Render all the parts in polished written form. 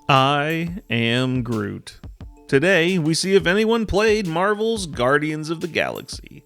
I am Groot. Today, we see if anyone played Marvel's Guardians of the Galaxy.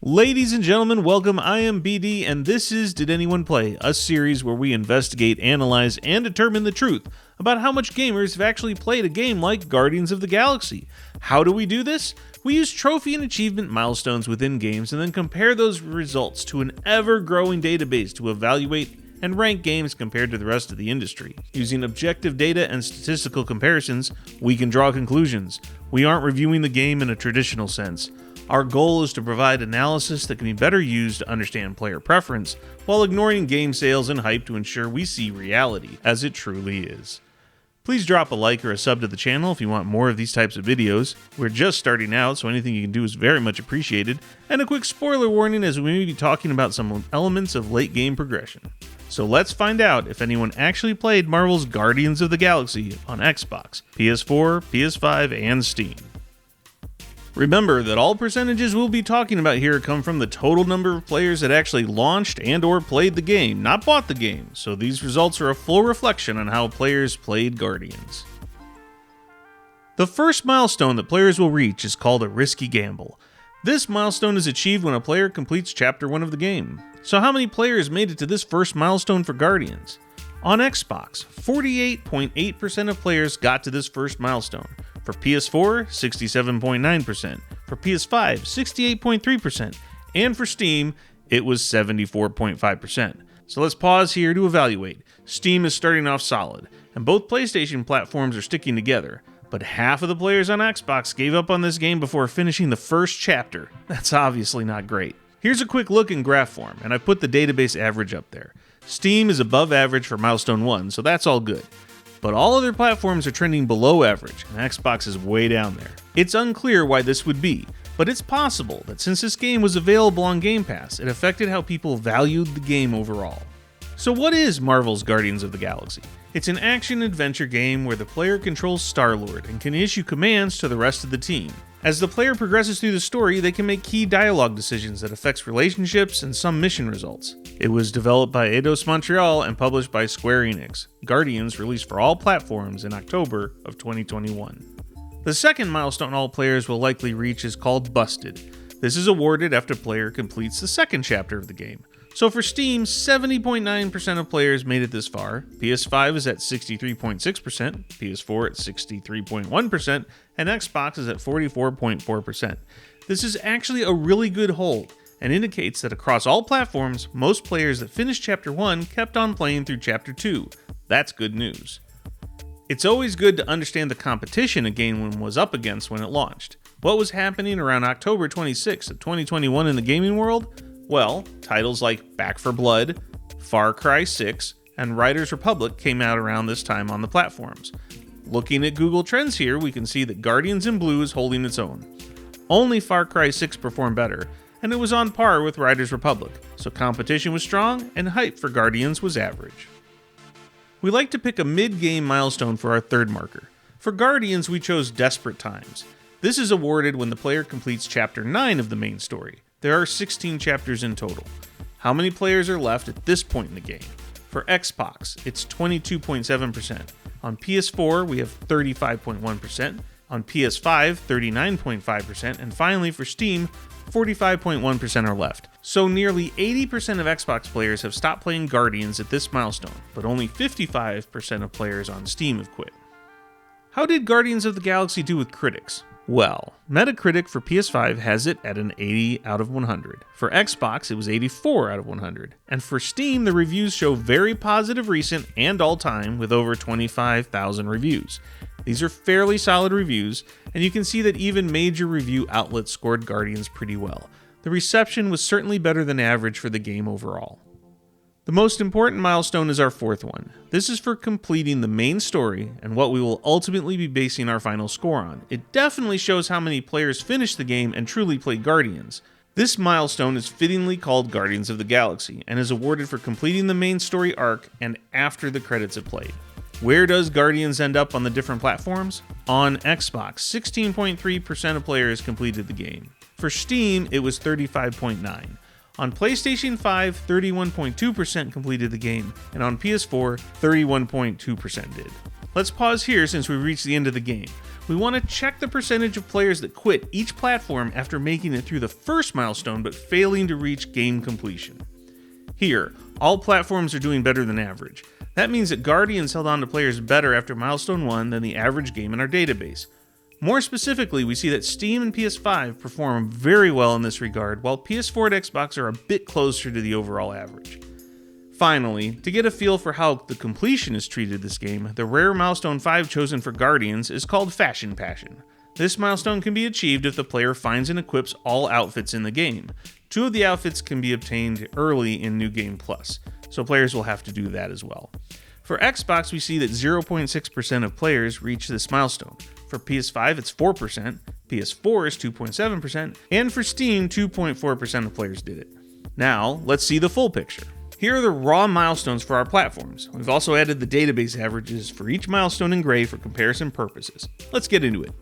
Ladies and gentlemen, welcome. I am BD, and this is Did Anyone Play, a series where we investigate, analyze, and determine the truth about how much gamers have actually played a game like Guardians of the Galaxy. How do we do this? We use trophy and achievement milestones within games and then compare those results to an ever-growing database to evaluate and rank games compared to the rest of the industry. Using objective data and statistical comparisons, we can draw conclusions. We aren't reviewing the game in a traditional sense. Our goal is to provide analysis that can be better used to understand player preference, while ignoring game sales and hype to ensure we see reality as it truly is. Please drop a like or a sub to the channel if you want more of these types of videos. We're just starting out, so anything you can do is very much appreciated. And a quick spoiler warning as we may be talking about some elements of late game progression. So let's find out if anyone actually played Marvel's Guardians of the Galaxy on Xbox, PS4, PS5, and Steam. Remember that all percentages we'll be talking about here come from the total number of players that actually launched and or played the game, not bought the game, so these results are a full reflection on how players played Guardians. The first milestone that players will reach is called a risky gamble. This milestone is achieved when a player completes Chapter 1 of the game. So how many players made it to this first milestone for Guardians? On Xbox, 48.8% of players got to this first milestone. For PS4, 67.9%. For PS5, 68.3%. And for Steam, it was 74.5%. So let's pause here to evaluate. Steam is starting off solid, and both PlayStation platforms are sticking together. But half of the players on Xbox gave up on this game before finishing the first chapter. That's obviously not great. Here's a quick look in graph form, and I put the database average up there. Steam is above average for Milestone 1, so that's all good. But all other platforms are trending below average, and Xbox is way down there. It's unclear why this would be, but it's possible that since this game was available on Game Pass, it affected how people valued the game overall. So what is Marvel's Guardians of the Galaxy? It's an action-adventure game where the player controls Star-Lord and can issue commands to the rest of the team. As the player progresses through the story, they can make key dialogue decisions that affects relationships and some mission results. It was developed by Eidos Montreal and published by Square Enix. Guardians released for all platforms in October of 2021. The second milestone all players will likely reach is called Busted. This is awarded after a player completes the second chapter of the game. So for Steam, 70.9% of players made it this far, PS5 is at 63.6%, PS4 at 63.1%, and Xbox is at 44.4%. This is actually a really good hold, and indicates that across all platforms, most players that finished Chapter 1 kept on playing through Chapter 2. That's good news. It's always good to understand the competition a game was up against when it launched. What was happening around October 26th of 2021 in the gaming world? Well, titles like Back 4 Blood, Far Cry 6, and Riders Republic came out around this time on the platforms. Looking at Google Trends here, we can see that Guardians in Blue is holding its own. Only Far Cry 6 performed better, and it was on par with Riders Republic, so competition was strong and hype for Guardians was average. We like to pick a mid-game milestone for our third marker. For Guardians, we chose Desperate Times. This is awarded when the player completes Chapter 9 of the main story. There are 16 chapters in total. How many players are left at this point in the game? For Xbox, it's 22.7%. On PS4, we have 35.1%. On PS5, 39.5%. And finally, for Steam, 45.1% are left. So nearly 80% of Xbox players have stopped playing Guardians at this milestone, but only 55% of players on Steam have quit. How did Guardians of the Galaxy do with critics? Well, Metacritic for PS5 has it at an 80 out of 100. For Xbox, it was 84 out of 100. And for Steam, the reviews show very positive recent and all-time with over 25,000 reviews. These are fairly solid reviews, and you can see that even major review outlets scored Guardians pretty well. The reception was certainly better than average for the game overall. The most important milestone is our fourth one. This is for completing the main story and what we will ultimately be basing our final score on. It definitely shows how many players finished the game and truly played Guardians. This milestone is fittingly called Guardians of the Galaxy and is awarded for completing the main story arc and after the credits have played. Where does Guardians end up on the different platforms? On Xbox, 16.3% of players completed the game. For Steam, it was 35.9%. On PlayStation 5, 31.2% completed the game, and on PS4, 31.2% did. Let's pause here since we've reached the end of the game. We want to check the percentage of players that quit each platform after making it through the first milestone but failing to reach game completion. Here, all platforms are doing better than average. That means that Guardians held on to players better after milestone 1 than the average game in our database. More specifically, we see that Steam and PS5 perform very well in this regard, while PS4 and Xbox are a bit closer to the overall average. Finally, to get a feel for how the completionist treated this game, the rare milestone 5 chosen for Guardians is called Fashion Passion. This milestone can be achieved if the player finds and equips all outfits in the game. 2 of the outfits can be obtained early in New Game Plus, so players will have to do that as well. For Xbox, we see that 0.6% of players reach this milestone. For PS5, it's 4%, PS4 is 2.7%, and for Steam, 2.4% of players did it. Now, let's see the full picture. Here are the raw milestones for our platforms. We've also added the database averages for each milestone in gray for comparison purposes. Let's get into it.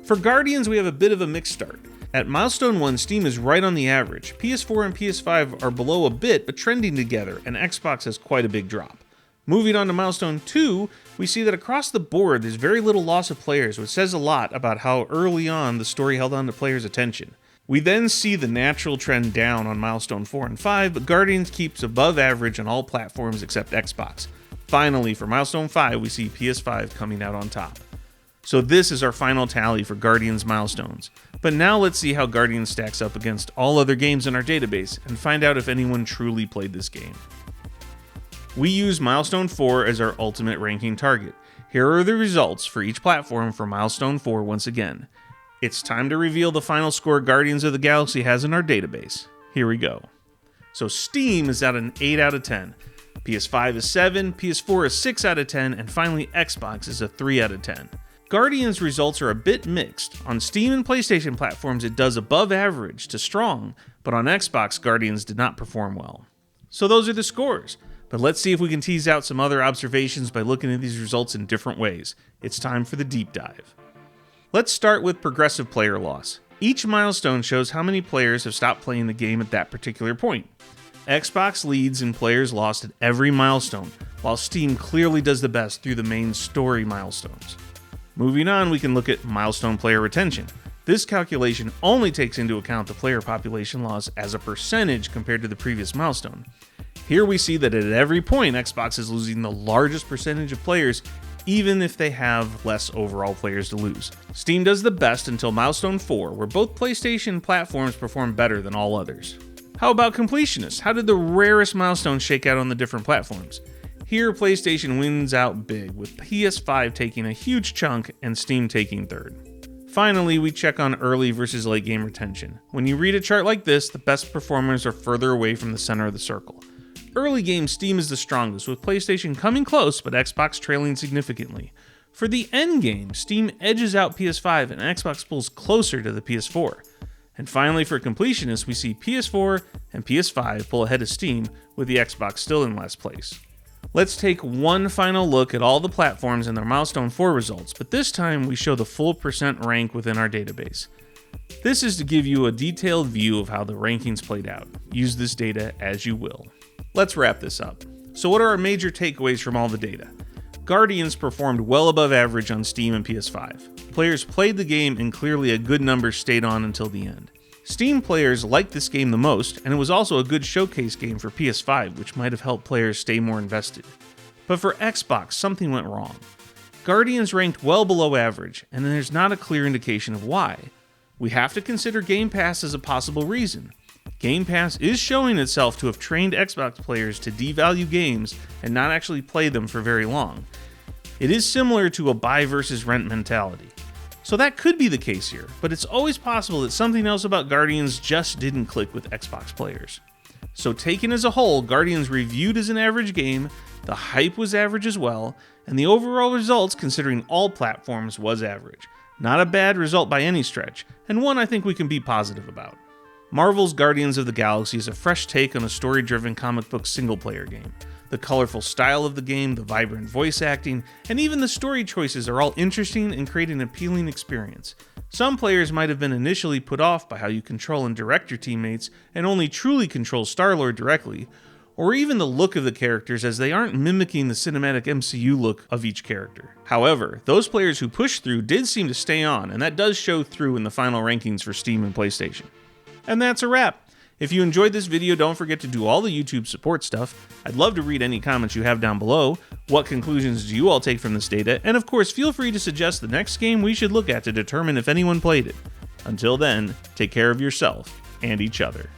For Guardians, we have a bit of a mixed start. At milestone 1, Steam is right on the average. PS4 and PS5 are below a bit, but trending together, and Xbox has quite a big drop. Moving on to milestone 2, we see that across the board there's very little loss of players, which says a lot about how early on the story held on to players' attention. We then see the natural trend down on milestone 4 and 5, but Guardians keeps above average on all platforms except Xbox. Finally, for milestone 5, we see PS5 coming out on top. So this is our final tally for Guardians milestones. But now let's see how Guardians stacks up against all other games in our database and find out if anyone truly played this game. We use milestone 4 as our ultimate ranking target. Here are the results for each platform for milestone 4 once again. It's time to reveal the final score Guardians of the Galaxy has in our database. Here we go. So Steam is at an 8 out of 10. PS5 is 7, PS4 is 6 out of 10, and finally Xbox is a 3 out of 10. Guardians results are a bit mixed. On Steam and PlayStation platforms it does above average to strong, but on Xbox Guardians did not perform well. So those are the scores. But let's see if we can tease out some other observations by looking at these results in different ways. It's time for the deep dive. Let's start with progressive player loss. Each milestone shows how many players have stopped playing the game at that particular point. Xbox leads in players lost at every milestone, while Steam clearly does the best through the main story milestones. Moving on, we can look at milestone player retention. This calculation only takes into account the player population loss as a percentage compared to the previous milestone. Here we see that at every point, Xbox is losing the largest percentage of players, even if they have less overall players to lose. Steam does the best until milestone 4, where both PlayStation platforms perform better than all others. How about completionists? How did the rarest milestones shake out on the different platforms? Here, PlayStation wins out big, with PS5 taking a huge chunk and Steam taking third. Finally, we check on early versus late game retention. When you read a chart like this, the best performers are further away from the center of the circle. Early game, Steam is the strongest, with PlayStation coming close but Xbox trailing significantly. For the end game, Steam edges out PS5 and Xbox pulls closer to the PS4. And finally, for completionists, we see PS4 and PS5 pull ahead of Steam, with the Xbox still in last place. Let's take one final look at all the platforms and their milestone 4 results, but this time we show the full percent rank within our database. This is to give you a detailed view of how the rankings played out. Use this data as you will. Let's wrap this up. So what are our major takeaways from all the data? Guardians performed well above average on Steam and PS5. Players played the game and clearly a good number stayed on until the end. Steam players liked this game the most, and it was also a good showcase game for PS5, which might have helped players stay more invested. But for Xbox, something went wrong. Guardians ranked well below average, and there's not a clear indication of why. We have to consider Game Pass as a possible reason. Game Pass is showing itself to have trained Xbox players to devalue games and not actually play them for very long. It is similar to a buy versus rent mentality. So that could be the case here, but it's always possible that something else about Guardians just didn't click with Xbox players. So taken as a whole, Guardians reviewed as an average game, the hype was average as well, and the overall results considering all platforms was average. Not a bad result by any stretch, and one I think we can be positive about. Marvel's Guardians of the Galaxy is a fresh take on a story-driven comic book single-player game. The colorful style of the game, the vibrant voice acting, and even the story choices are all interesting and create an appealing experience. Some players might have been initially put off by how you control and direct your teammates and only truly control Star-Lord directly, or even the look of the characters, as they aren't mimicking the cinematic MCU look of each character. However, those players who pushed through did seem to stay on, and that does show through in the final rankings for Steam and PlayStation. And that's a wrap. If you enjoyed this video, don't forget to do all the YouTube support stuff. I'd love to read any comments you have down below. What conclusions do you all take from this data? And of course, feel free to suggest the next game we should look at to determine if anyone played it. Until then, take care of yourself and each other.